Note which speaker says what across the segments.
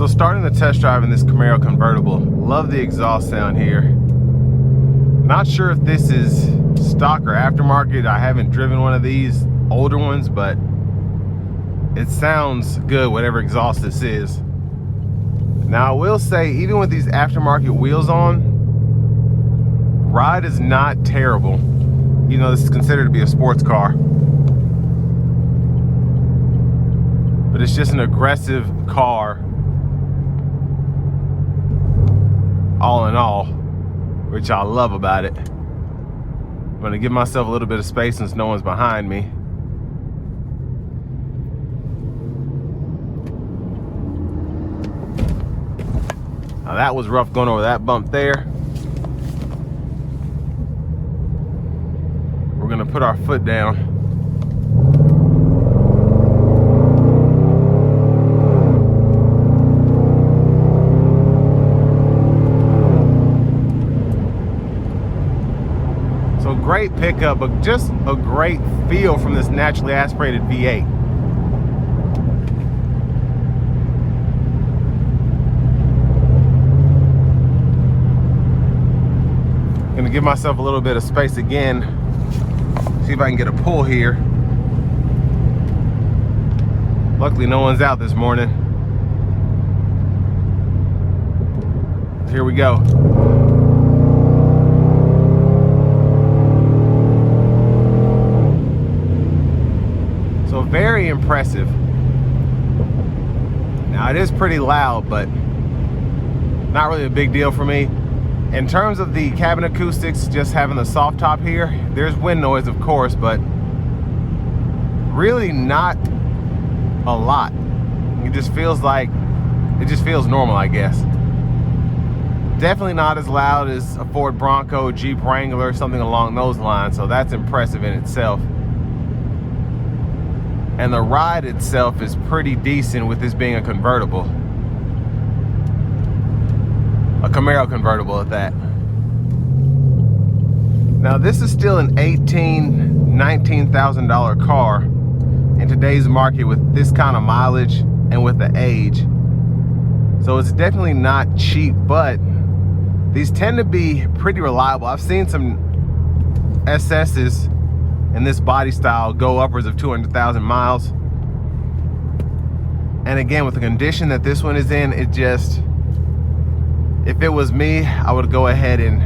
Speaker 1: So starting the test drive in this Camaro convertible, love the exhaust sound here. Not sure if this is stock or aftermarket. I haven't driven one of these older ones, but it sounds good, whatever exhaust this is. Now I will say, even with these aftermarket wheels on, ride is not terrible. You know, this is considered to be a sports car. But it's just an aggressive car, all in all, which I love about it. I'm gonna give myself a little bit of space since no one's behind me. Now that was rough going over that bump there. We're gonna put our foot down. So great pickup, but just a great feel from this naturally aspirated V8. Gonna give myself a little bit of space again. See if I can get a pull here. Luckily no one's out this morning. Here we go. So very impressive. Now it is pretty loud, but not really a big deal for me. In terms of the cabin acoustics, just having the soft top here, there's wind noise of course, but really not a lot. It just feels normal, I guess. Definitely not as loud as a Ford Bronco, Jeep Wrangler, something along those lines, so that's impressive in itself. And the ride itself is pretty decent with this being a convertible. A Camaro convertible at that. Now this is still an $19,000 car in today's market with this kind of mileage and with the age. So it's definitely not cheap, but these tend to be pretty reliable. I've seen some SS's in this body style go upwards of 200,000 miles. And again, with the condition that this one is in, it just, if it was me, I would go ahead and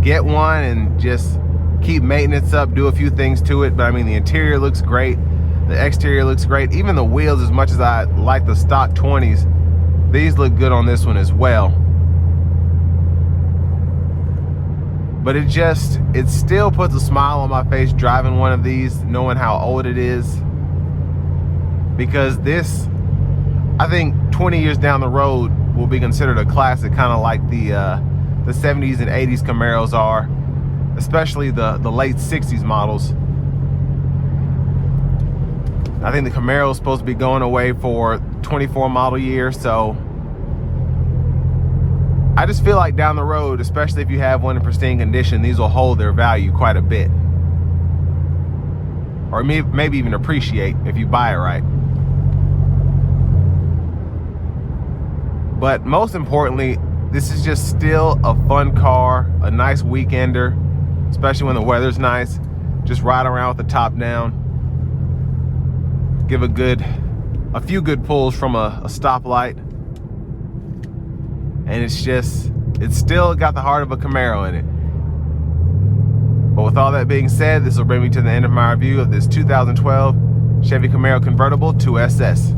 Speaker 1: get one and just keep maintenance up, do a few things to it. But I mean, the interior looks great, the exterior looks great, even the wheels, as much as I like the stock 20s, these look good on this one as well. But it still puts a smile on my face driving one of these, knowing how old it is. Because this, I think 20 years down the road, will be considered a classic, kind of like the 70s and 80s Camaros are, especially the late 60s models. I think the Camaro is supposed to be going away for 24 model year, so I just feel like down the road, especially if you have one in pristine condition, these will hold their value quite a bit. Or maybe even appreciate if you buy it right. But most importantly, this is just still a fun car, a nice weekender, especially when the weather's nice. Just ride around with the top down. Give a few good pulls from a stoplight. And it's still got the heart of a Camaro in it. But with all that being said, this will bring me to the end of my review of this 2012 Chevy Camaro Convertible 2SS.